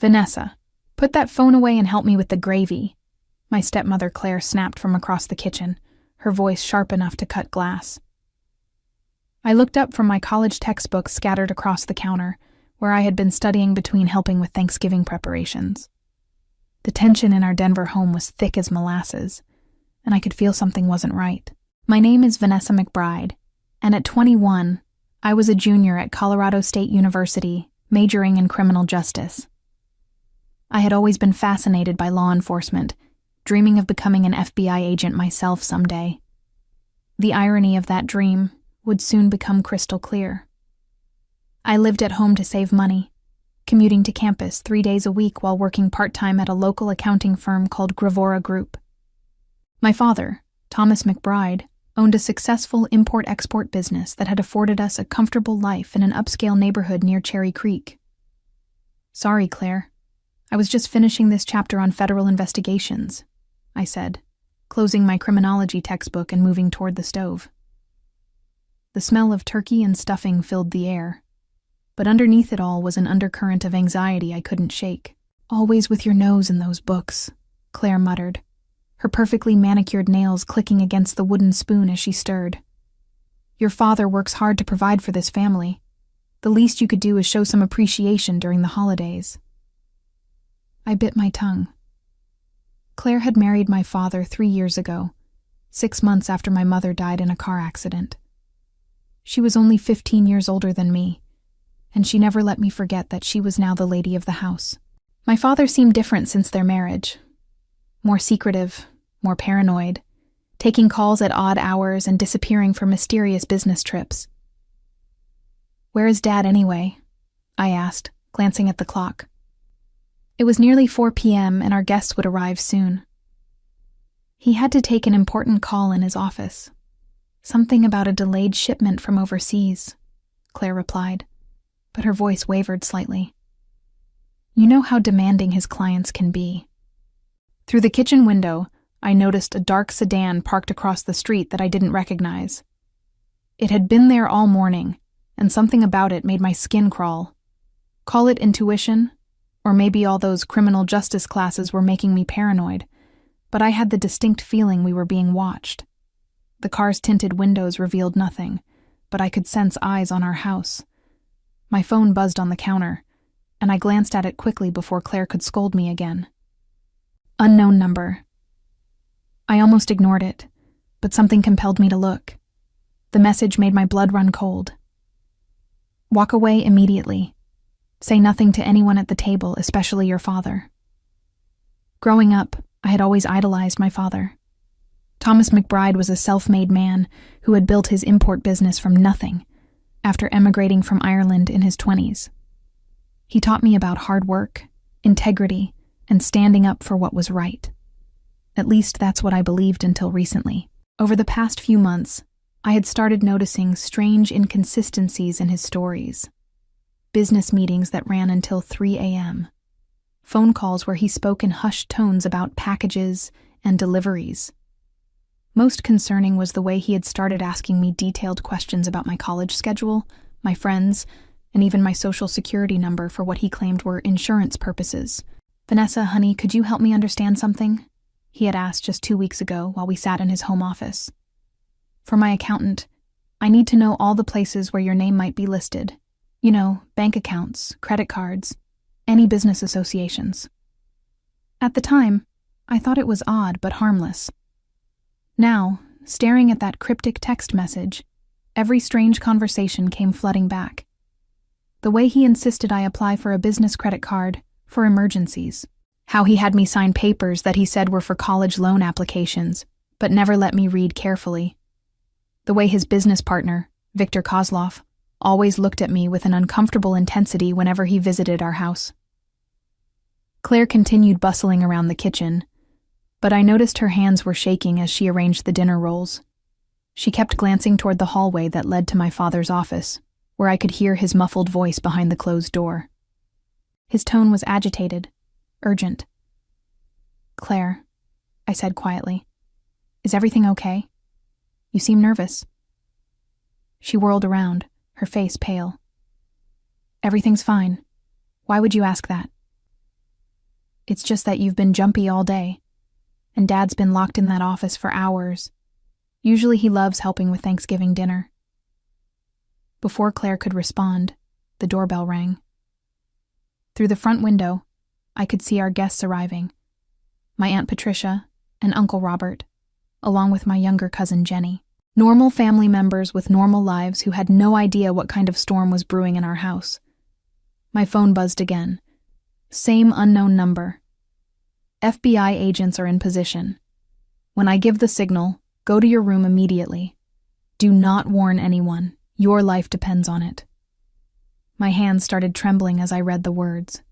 Vanessa, put that phone away and help me with the gravy. My stepmother Claire snapped from across the kitchen, her voice sharp enough to cut glass. I looked up from my college textbooks scattered across the counter, where I had been studying between helping with Thanksgiving preparations. The tension in our Denver home was thick as molasses, and I could feel something wasn't right. My name is Vanessa McBride, and at 21, I was a junior at Colorado State University, majoring in criminal justice. I had always been fascinated by law enforcement, dreaming of becoming an FBI agent myself someday. The irony of that dream would soon become crystal clear. I lived at home to save money, commuting to campus 3 days a week while working part-time at a local accounting firm called Gravora Group. My father, Thomas McBride, owned a successful import-export business that had afforded us a comfortable life in an upscale neighborhood near Cherry Creek. Sorry, Claire. I was just finishing this chapter on federal investigations, I said, closing my criminology textbook and moving toward the stove. The smell of turkey and stuffing filled the air, but underneath it all was an undercurrent of anxiety I couldn't shake. Always with your nose in those books, Claire muttered, her perfectly manicured nails clicking against the wooden spoon as she stirred. Your father works hard to provide for this family. The least you could do is show some appreciation during the holidays. I bit my tongue. Claire had married my father 3 years ago, 6 months after my mother died in a car accident. She was only 15 years older than me, and she never let me forget that she was now the lady of the house. My father seemed different since their marriage. More secretive, more paranoid, taking calls at odd hours and disappearing for mysterious business trips. Where is Dad anyway? I asked, glancing at the clock. It was nearly 4 p.m. and our guests would arrive soon. He had to take an important call in his office. Something about a delayed shipment from overseas, Claire replied, but her voice wavered slightly. You know how demanding his clients can be. Through the kitchen window, I noticed a dark sedan parked across the street that I didn't recognize. It had been there all morning, and something about it made my skin crawl. Call it intuition, or maybe all those criminal justice classes were making me paranoid, but I had the distinct feeling we were being watched. The car's tinted windows revealed nothing, but I could sense eyes on our house. My phone buzzed on the counter, and I glanced at it quickly before Claire could scold me again. Unknown number. I almost ignored it, but something compelled me to look. The message made my blood run cold. Walk away immediately. Say nothing to anyone at the table, especially your father. Growing up, I had always idolized my father. Thomas McBride was a self-made man who had built his import business from nothing after emigrating from Ireland in his 20s. He taught me about hard work, integrity, and standing up for what was right. At least that's what I believed until recently. Over the past few months, I had started noticing strange inconsistencies in his stories. Business meetings that ran until 3 a.m. Phone calls where he spoke in hushed tones about packages and deliveries. Most concerning was the way he had started asking me detailed questions about my college schedule, my friends, and even my social security number for what he claimed were insurance purposes. Vanessa, honey, could you help me understand something? He had asked just 2 weeks ago while we sat in his home office. For my accountant, I need to know all the places where your name might be listed. You know, bank accounts, credit cards, any business associations. At the time, I thought it was odd but harmless. Now, staring at that cryptic text message, every strange conversation came flooding back. The way he insisted I apply for a business credit card for emergencies. How he had me sign papers that he said were for college loan applications, but never let me read carefully. The way his business partner, Victor Kozlov, always looked at me with an uncomfortable intensity whenever he visited our house. Claire continued bustling around the kitchen, but I noticed her hands were shaking as she arranged the dinner rolls. She kept glancing toward the hallway that led to my father's office, where I could hear his muffled voice behind the closed door. His tone was agitated, urgent. Claire, I said quietly, is everything okay? You seem nervous. She whirled around, her face pale. Everything's fine. Why would you ask that? It's just that you've been jumpy all day, and Dad's been locked in that office for hours. Usually he loves helping with Thanksgiving dinner. Before Claire could respond, the doorbell rang. Through the front window, I could see our guests arriving. My Aunt Patricia and Uncle Robert, along with my younger cousin Jenny. Normal family members with normal lives who had no idea what kind of storm was brewing in our house. My phone buzzed again. Same unknown number. FBI agents are in position. When I give the signal, go to your room immediately. Do not warn anyone. Your life depends on it. My hands started trembling as I read the words.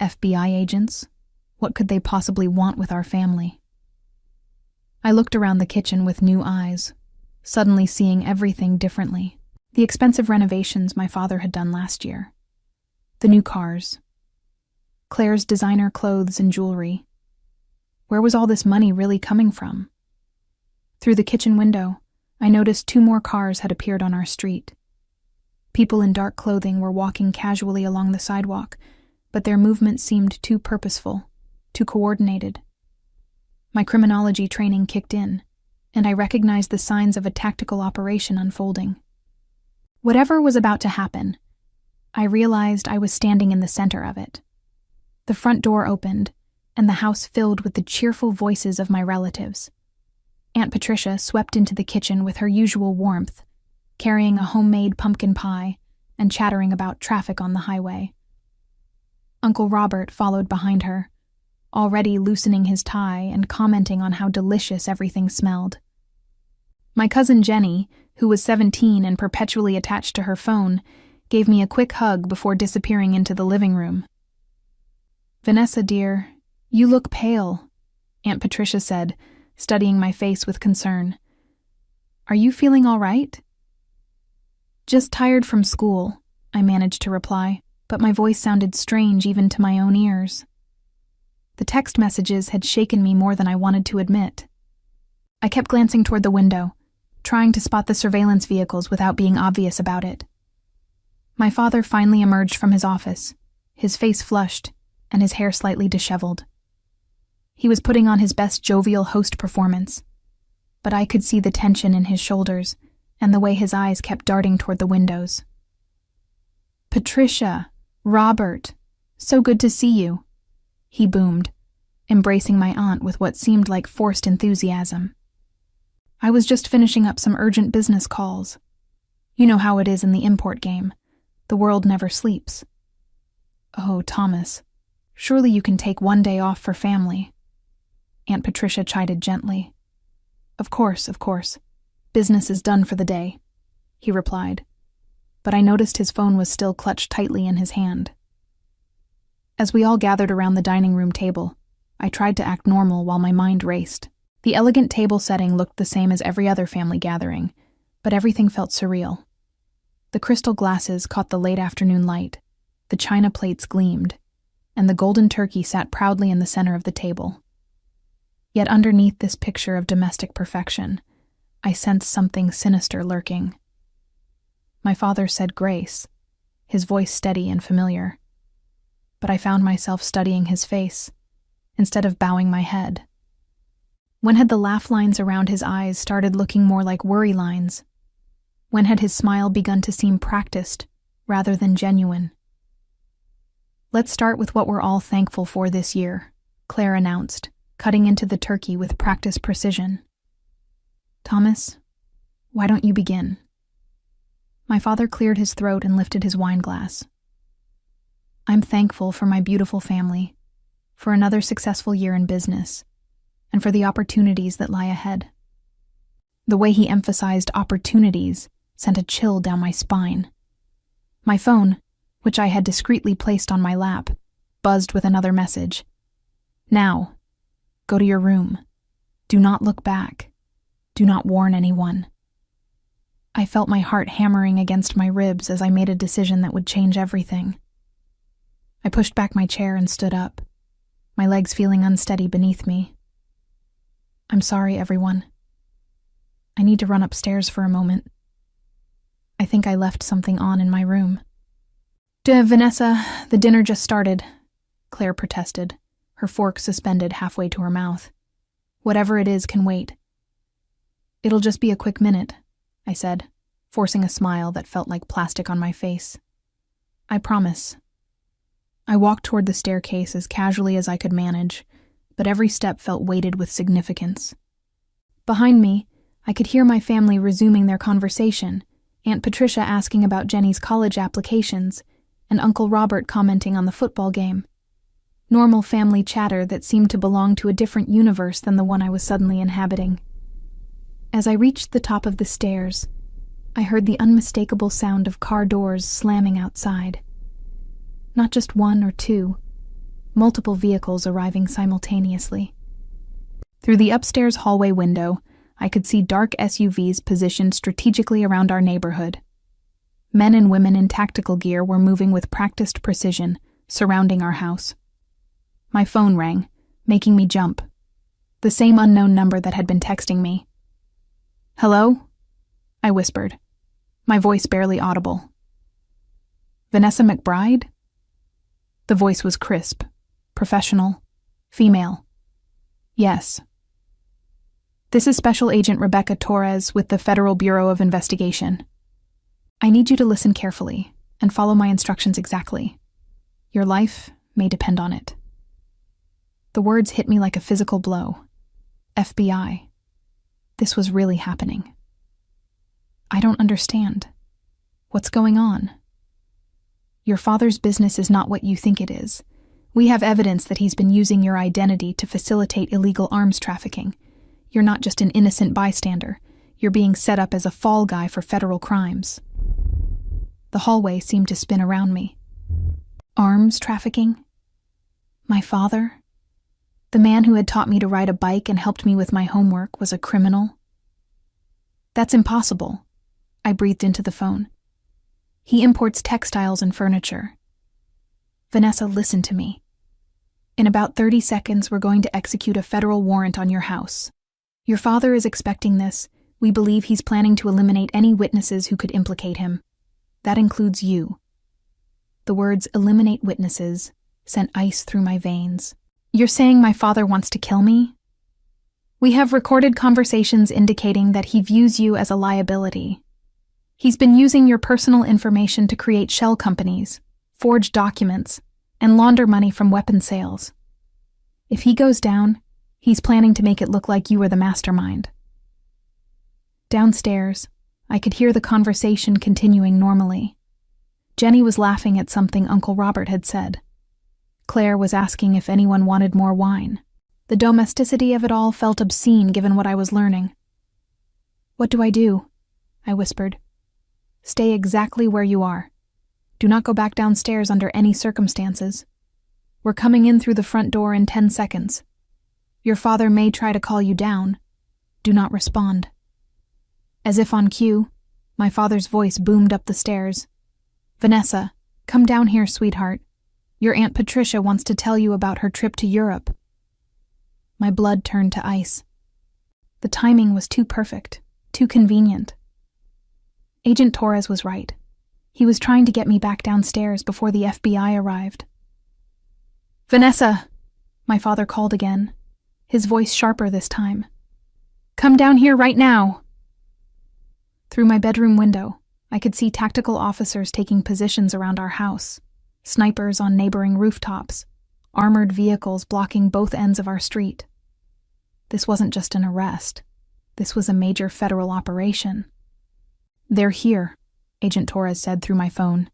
FBI agents? What could they possibly want with our family? I looked around the kitchen with new eyes, suddenly seeing everything differently. The expensive renovations my father had done last year. The new cars. Claire's designer clothes and jewelry. Where was all this money really coming from? Through the kitchen window, I noticed 2 more cars had appeared on our street. People in dark clothing were walking casually along the sidewalk, but their movements seemed too purposeful, too coordinated. My criminology training kicked in, and I recognized the signs of a tactical operation unfolding. Whatever was about to happen, I realized I was standing in the center of it. The front door opened, and the house filled with the cheerful voices of my relatives. Aunt Patricia swept into the kitchen with her usual warmth, carrying a homemade pumpkin pie and chattering about traffic on the highway. Uncle Robert followed behind her, already loosening his tie and commenting on how delicious everything smelled. My cousin Jenny, who was 17 and perpetually attached to her phone, gave me a quick hug before disappearing into the living room. "Vanessa, dear, you look pale," Aunt Patricia said, studying my face with concern. "Are you feeling all right?" "Just tired from school," I managed to reply, but my voice sounded strange even to my own ears. The text messages had shaken me more than I wanted to admit. I kept glancing toward the window, trying to spot the surveillance vehicles without being obvious about it. My father finally emerged from his office, his face flushed and his hair slightly disheveled. He was putting on his best jovial host performance, but I could see the tension in his shoulders and the way his eyes kept darting toward the windows. "Patricia, Robert, so good to see you," he boomed, embracing my aunt with what seemed like forced enthusiasm. "I was just finishing up some urgent business calls. You know how it is in the import game. The world never sleeps." "Oh, Thomas, surely you can take 1 day off for family," Aunt Patricia chided gently. Of course. Business is done for the day," he replied, but I noticed his phone was still clutched tightly in his hand. As we all gathered around the dining room table, I tried to act normal while my mind raced. The elegant table setting looked the same as every other family gathering, but everything felt surreal. The crystal glasses caught the late afternoon light, the china plates gleamed, and the golden turkey sat proudly in the center of the table. Yet underneath this picture of domestic perfection, I sensed something sinister lurking. My father said grace, his voice steady and familiar, but I found myself studying his face, instead of bowing my head. When had the laugh lines around his eyes started looking more like worry lines? When had his smile begun to seem practiced, rather than genuine? "Let's start with what we're all thankful for this year," Claire announced, cutting into the turkey with practiced precision. "Thomas, why don't you begin?" My father cleared his throat and lifted his wine glass. "I'm thankful for my beautiful family, for another successful year in business, and for the opportunities that lie ahead." The way he emphasized opportunities sent a chill down my spine. My phone, which I had discreetly placed on my lap, buzzed with another message. "Now, go to your room. Do not look back. Do not warn anyone." I felt my heart hammering against my ribs as I made a decision that would change everything. I pushed back my chair and stood up, my legs feeling unsteady beneath me. "I'm sorry, everyone. I need to run upstairs for a moment. I think I left something on in my room." "Vanessa, the dinner just started," Claire protested, her fork suspended halfway to her mouth. Whatever it is can wait. It'll just be a quick minute, I said, forcing a smile that felt like plastic on my face. I promise. I walked toward the staircase as casually as I could manage, but every step felt weighted with significance. Behind me, I could hear my family resuming their conversation, Aunt Patricia asking about Jenny's college applications, and Uncle Robert commenting on the football game. Normal family chatter that seemed to belong to a different universe than the one I was suddenly inhabiting. As I reached the top of the stairs, I heard the unmistakable sound of car doors slamming outside. Not just one or two, multiple vehicles arriving simultaneously. Through the upstairs hallway window, I could see dark SUVs positioned strategically around our neighborhood. Men and women in tactical gear were moving with practiced precision, surrounding our house. My phone rang, making me jump. The same unknown number that had been texting me. "Hello?" I whispered, my voice barely audible. "Vanessa McBride?" The voice was crisp, professional, female. "Yes." "This is Special Agent Rebecca Torres with the Federal Bureau of Investigation. I need you to listen carefully and follow my instructions exactly. Your life may depend on it." The words hit me like a physical blow. FBI. This was really happening. "I don't understand. What's going on?" "Your father's business is not what you think it is. We have evidence that he's been using your identity to facilitate illegal arms trafficking. You're not just an innocent bystander. You're being set up as a fall guy for federal crimes." The hallway seemed to spin around me. Arms trafficking? My father? The man who had taught me to ride a bike and helped me with my homework was a criminal? "That's impossible," I breathed into the phone. "He imports textiles and furniture." "Vanessa, listen to me. In about 30 seconds, we're going to execute a federal warrant on your house. Your father is expecting this. We believe he's planning to eliminate any witnesses who could implicate him. That includes you." The words "eliminate witnesses" sent ice through my veins. "You're saying my father wants to kill me?" "We have recorded conversations indicating that he views you as a liability. He's been using your personal information to create shell companies, forge documents, and launder money from weapon sales. If he goes down, he's planning to make it look like you were the mastermind." Downstairs, I could hear the conversation continuing normally. Jenny was laughing at something Uncle Robert had said. Claire was asking if anyone wanted more wine. The domesticity of it all felt obscene given what I was learning. "What do I do?" I whispered. "Stay exactly where you are. Do not go back downstairs under any circumstances. We're coming in through the front door in 10 seconds. Your father may try to call you down. Do not respond." As if on cue, my father's voice boomed up the stairs. "Vanessa, come down here, sweetheart. Your Aunt Patricia wants to tell you about her trip to Europe." My blood turned to ice. The timing was too perfect, too convenient. Agent Torres was right. He was trying to get me back downstairs before the FBI arrived. "Vanessa!" my father called again, his voice sharper this time. "Come down here right now!" Through my bedroom window, I could see tactical officers taking positions around our house, snipers on neighboring rooftops, armored vehicles blocking both ends of our street. This wasn't just an arrest. This was a major federal operation. "They're here," Agent Torres said through my phone.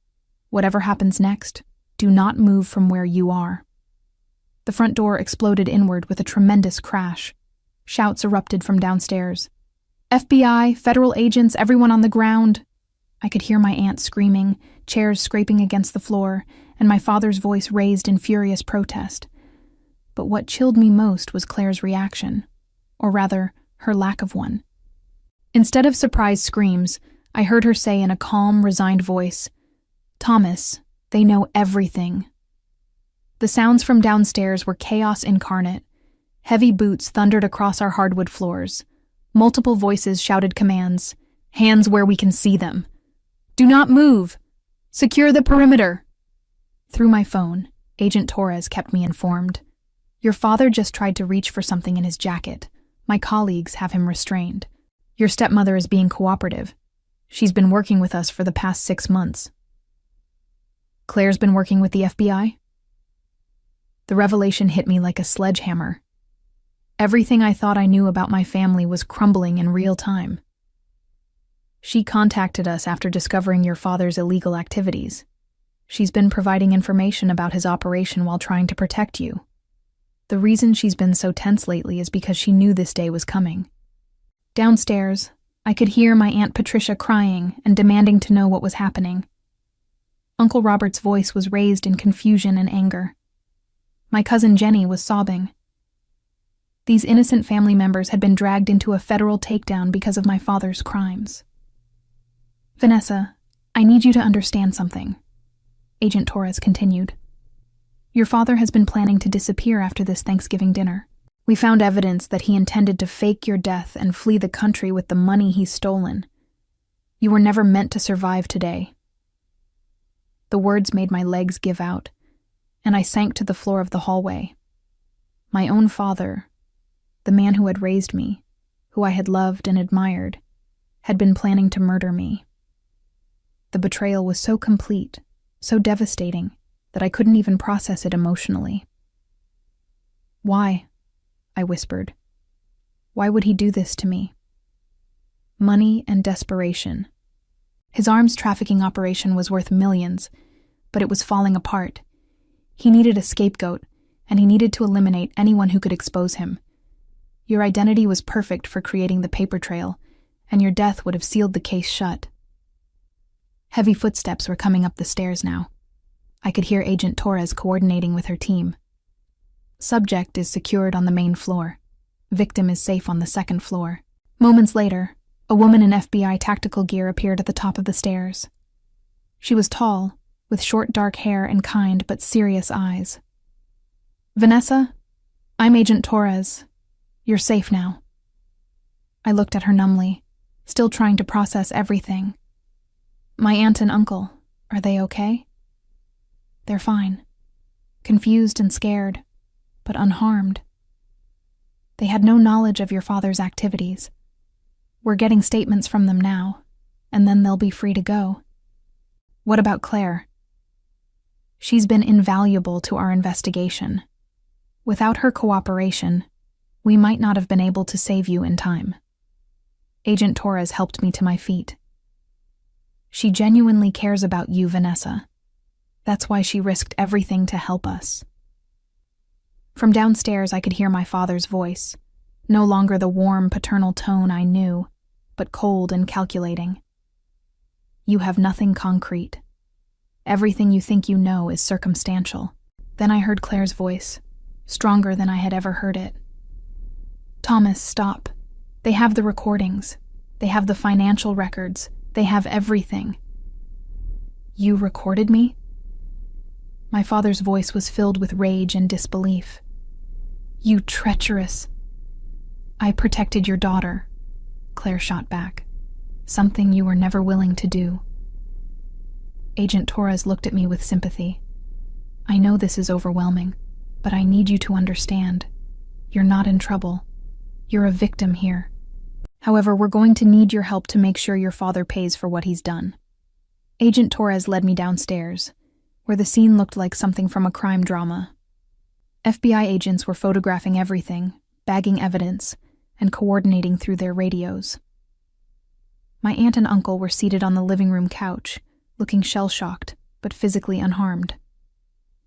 "Whatever happens next, do not move from where you are." The front door exploded inward with a tremendous crash. Shouts erupted from downstairs. "FBI, federal agents, everyone on the ground!" I could hear my aunt screaming, chairs scraping against the floor, and my father's voice raised in furious protest. But what chilled me most was Claire's reaction, or rather, her lack of one. Instead of surprised screams, I heard her say in a calm, resigned voice, "Thomas, they know everything." The sounds from downstairs were chaos incarnate. Heavy boots thundered across our hardwood floors. Multiple voices shouted commands. "Hands where we can see them. Do not move. Secure the perimeter." Through my phone, Agent Torres kept me informed. Your father just tried to reach for something in his jacket. My colleagues have him restrained. Your stepmother is being cooperative. She's been working with us for the past 6 months. Claire's been working with the FBI? The revelation hit me like a sledgehammer. Everything I thought I knew about my family was crumbling in real time. She contacted us after discovering your father's illegal activities. She's been providing information about his operation while trying to protect you. The reason she's been so tense lately is because she knew this day was coming. Downstairs, I could hear my Aunt Patricia crying and demanding to know what was happening. Uncle Robert's voice was raised in confusion and anger. My cousin Jenny was sobbing. These innocent family members had been dragged into a federal takedown because of my father's crimes. Vanessa, I need you to understand something, Agent Torres continued. Your father has been planning to disappear after this Thanksgiving dinner. We found evidence that he intended to fake your death and flee the country with the money he's stolen. You were never meant to survive today. The words made my legs give out, and I sank to the floor of the hallway. My own father, the man who had raised me, who I had loved and admired, had been planning to murder me. The betrayal was so complete, so devastating, that I couldn't even process it emotionally. Why? I whispered. Why would he do this to me? Money and desperation. His arms trafficking operation was worth millions, but it was falling apart. He needed a scapegoat, and he needed to eliminate anyone who could expose him. Your identity was perfect for creating the paper trail, and your death would have sealed the case shut. Heavy footsteps were coming up the stairs now. I could hear Agent Torres coordinating with her team. Subject is secured on the main floor. Victim is safe on the second floor. Moments later, a woman in FBI tactical gear appeared at the top of the stairs. She was tall, with short dark hair and kind but serious eyes. Vanessa, I'm Agent Torres. You're safe now. I looked at her numbly, still trying to process everything. My aunt and uncle, are they okay? They're fine. Confused and scared, but unharmed. They had no knowledge of your father's activities. We're getting statements from them now, and then they'll be free to go. What about Claire? She's been invaluable to our investigation. Without her cooperation, we might not have been able to save you in time. Agent Torres helped me to my feet. She genuinely cares about you, Vanessa. That's why she risked everything to help us. From downstairs, I could hear my father's voice, no longer the warm paternal tone I knew, but cold and calculating. You have nothing concrete. Everything you think you know is circumstantial. Then I heard Claire's voice, stronger than I had ever heard it. Thomas, stop. They have the recordings. They have the financial records. They have everything. You recorded me? My father's voice was filled with rage and disbelief. You treacherous. I protected your daughter, Claire shot back. Something you were never willing to do. Agent Torres looked at me with sympathy. I know this is overwhelming, but I need you to understand. You're not in trouble. You're a victim here. However, we're going to need your help to make sure your father pays for what he's done. Agent Torres led me downstairs, where the scene looked like something from a crime drama. FBI agents were photographing everything, bagging evidence, and coordinating through their radios. My aunt and uncle were seated on the living room couch, looking shell-shocked, but physically unharmed.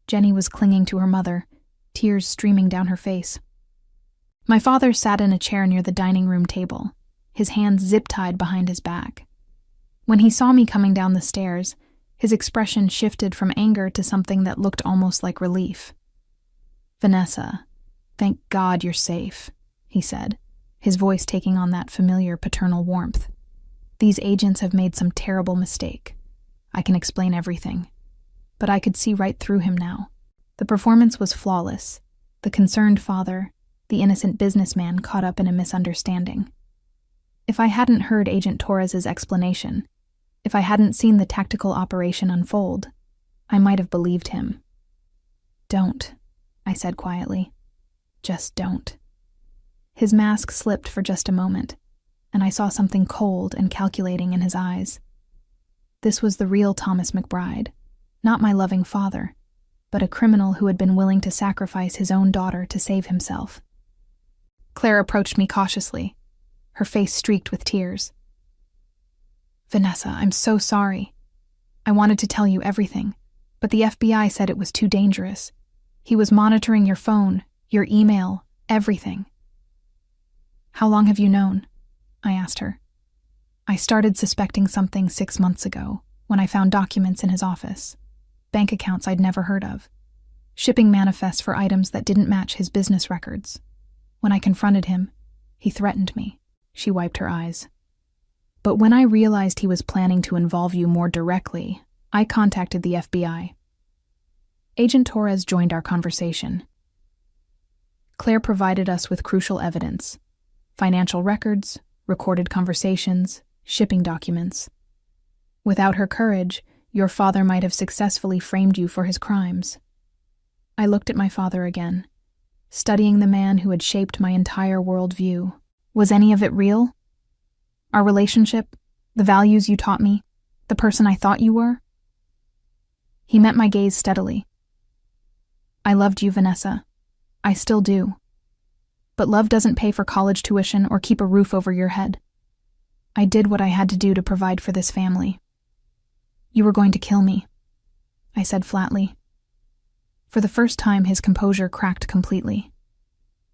Jenny was clinging to her mother, tears streaming down her face. My father sat in a chair near the dining room table, his hands zip-tied behind his back. When he saw me coming down the stairs, his expression shifted from anger to something that looked almost like relief. Vanessa, thank God you're safe, he said, his voice taking on that familiar paternal warmth. These agents have made some terrible mistake. I can explain everything. But I could see right through him now. The performance was flawless. The concerned father, the innocent businessman caught up in a misunderstanding. If I hadn't heard Agent Torres's explanation, if I hadn't seen the tactical operation unfold, I might have believed him. Don't, I said quietly. Just don't. His mask slipped for just a moment, and I saw something cold and calculating in his eyes. This was the real Thomas McBride, not my loving father, but a criminal who had been willing to sacrifice his own daughter to save himself. Claire approached me cautiously, her face streaked with tears. "Vanessa, I'm so sorry. I wanted to tell you everything, but the FBI said it was too dangerous. He was monitoring your phone, your email, everything." "How long have you known?" I asked her. "I started suspecting something 6 months ago, when I found documents in his office. Bank accounts I'd never heard of. Shipping manifests for items that didn't match his business records. When I confronted him, he threatened me." She wiped her eyes. "But when I realized he was planning to involve you more directly, I contacted the FBI." Agent Torres joined our conversation. Claire provided us with crucial evidence: financial records, recorded conversations, shipping documents. Without her courage, your father might have successfully framed you for his crimes. I looked at my father again, studying the man who had shaped my entire worldview. Was any of it real? Our relationship, the values you taught me, the person I thought you were? He met my gaze steadily. "I loved you, Vanessa. I still do. But love doesn't pay for college tuition or keep a roof over your head. I did what I had to do to provide for this family." "You were going to kill me," I said flatly. For the first time, his composure cracked completely.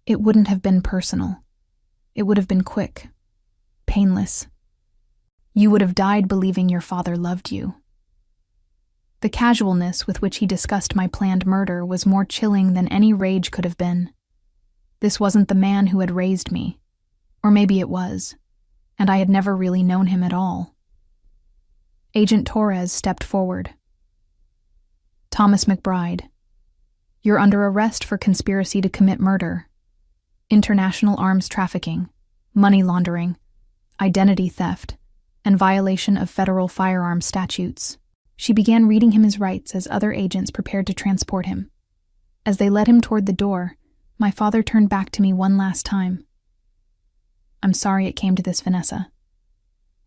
"It wouldn't have been personal. It would have been quick, painless. You would have died believing your father loved you." The casualness with which he discussed my planned murder was more chilling than any rage could have been. This wasn't the man who had raised me. Or maybe it was, and I had never really known him at all. Agent Torres stepped forward. "Thomas McBride, you're under arrest for conspiracy to commit murder, international arms trafficking, money laundering, identity theft, and violation of federal firearms statutes." She began reading him his rights as other agents prepared to transport him. As they led him toward the door, my father turned back to me one last time. "I'm sorry it came to this, Vanessa.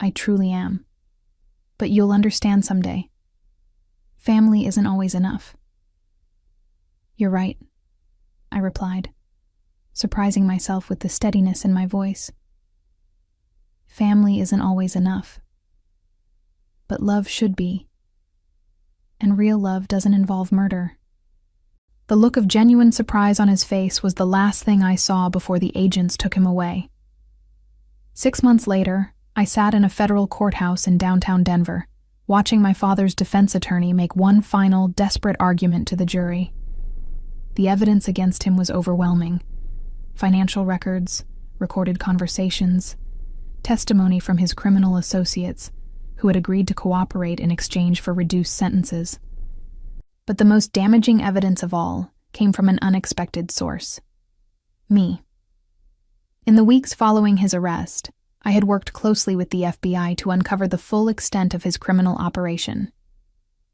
I truly am. But you'll understand someday. Family isn't always enough." "You're right," I replied, surprising myself with the steadiness in my voice. "Family isn't always enough. But love should be. And real love doesn't involve murder." The look of genuine surprise on his face was the last thing I saw before the agents took him away. 6 months later, I sat in a federal courthouse in downtown Denver, watching my father's defense attorney make one final, desperate argument to the jury. The evidence against him was overwhelming. Financial records, recorded conversations, testimony from his criminal associates, who had agreed to cooperate in exchange for reduced sentences. But the most damaging evidence of all came from an unexpected source: me. In the weeks following his arrest, I had worked closely with the FBI to uncover the full extent of his criminal operation.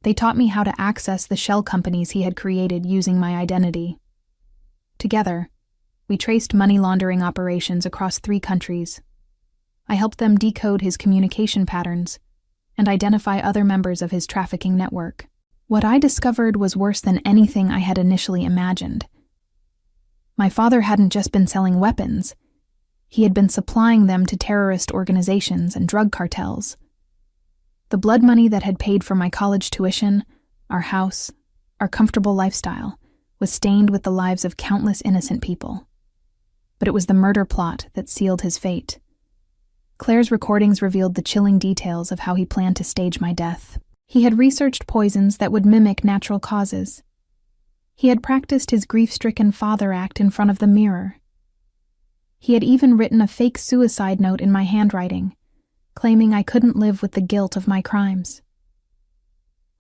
They taught me how to access the shell companies he had created using my identity. Together, we traced money laundering operations across 3 countries. I helped them decode his communication patterns and identify other members of his trafficking network. What I discovered was worse than anything I had initially imagined. My father hadn't just been selling weapons. He had been supplying them to terrorist organizations and drug cartels. The blood money that had paid for my college tuition, our house, our comfortable lifestyle, was stained with the lives of countless innocent people. But it was the murder plot that sealed his fate. Claire's recordings revealed the chilling details of how he planned to stage my death. He had researched poisons that would mimic natural causes. He had practiced his grief-stricken father act in front of the mirror. He had even written a fake suicide note in my handwriting, claiming I couldn't live with the guilt of my crimes.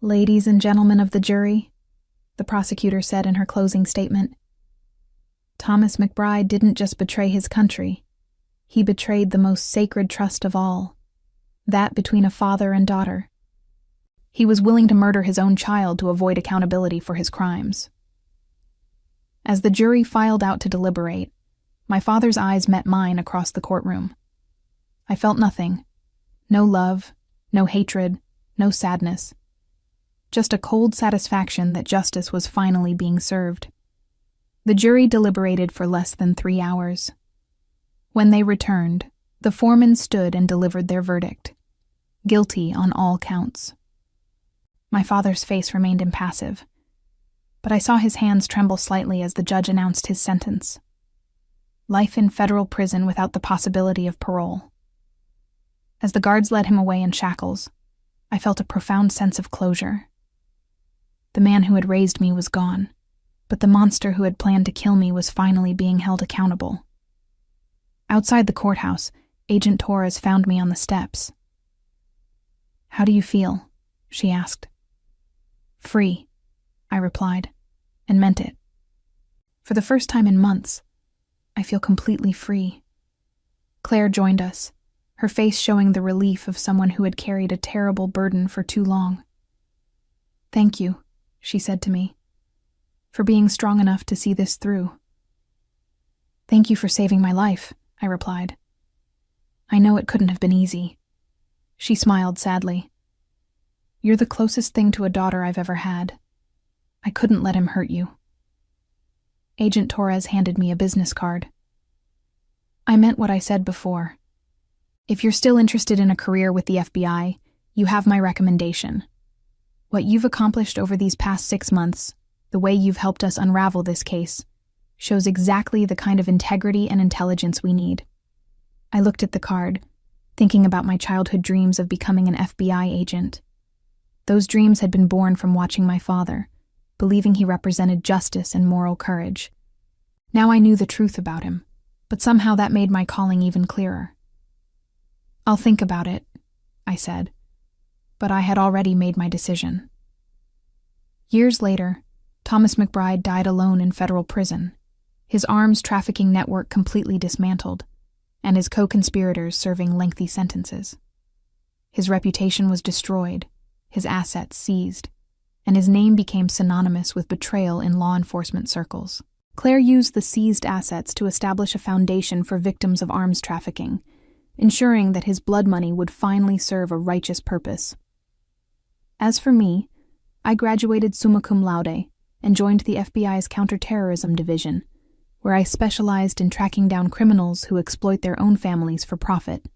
"Ladies and gentlemen of the jury," the prosecutor said in her closing statement, "Thomas McBride didn't just betray his country. He betrayed the most sacred trust of all, that between a father and daughter. He was willing to murder his own child to avoid accountability for his crimes." As the jury filed out to deliberate, my father's eyes met mine across the courtroom. I felt nothing. No love, no hatred, no sadness. Just a cold satisfaction that justice was finally being served. The jury deliberated for less than 3 hours. When they returned, the foreman stood and delivered their verdict. Guilty on all counts. My father's face remained impassive, but I saw his hands tremble slightly as the judge announced his sentence. Life in federal prison without the possibility of parole. As the guards led him away in shackles, I felt a profound sense of closure. The man who had raised me was gone, but the monster who had planned to kill me was finally being held accountable. Outside the courthouse, Agent Torres found me on the steps. "How do you feel?" she asked. "Free," I replied, and meant it. For the first time in months, I feel completely free. Claire joined us, her face showing the relief of someone who had carried a terrible burden for too long. "Thank you," she said to me, "for being strong enough to see this through." "Thank you for saving my life," I replied. "I know it couldn't have been easy." She smiled sadly. "You're the closest thing to a daughter I've ever had. I couldn't let him hurt you." Agent Torres handed me a business card. "I meant what I said before. If you're still interested in a career with the FBI, you have my recommendation. What you've accomplished over these past 6 months, the way you've helped us unravel this case, shows exactly the kind of integrity and intelligence we need." I looked at the card, thinking about my childhood dreams of becoming an FBI agent. Those dreams had been born from watching my father, believing he represented justice and moral courage. Now I knew the truth about him, but somehow that made my calling even clearer. "I'll think about it," I said, but I had already made my decision. Years later, Thomas McBride died alone in federal prison, his arms trafficking network completely dismantled, and his co-conspirators serving lengthy sentences. His reputation was destroyed, his assets seized, and his name became synonymous with betrayal in law enforcement circles. Claire used the seized assets to establish a foundation for victims of arms trafficking, ensuring that his blood money would finally serve a righteous purpose. As for me, I graduated summa cum laude and joined the FBI's counterterrorism division, where I specialized in tracking down criminals who exploit their own families for profit.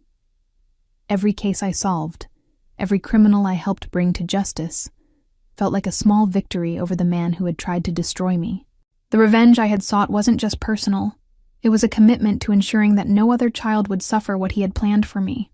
Every case I solved, every criminal I helped bring to justice, felt like a small victory over the man who had tried to destroy me. The revenge I had sought wasn't just personal. It was a commitment to ensuring that no other child would suffer what he had planned for me.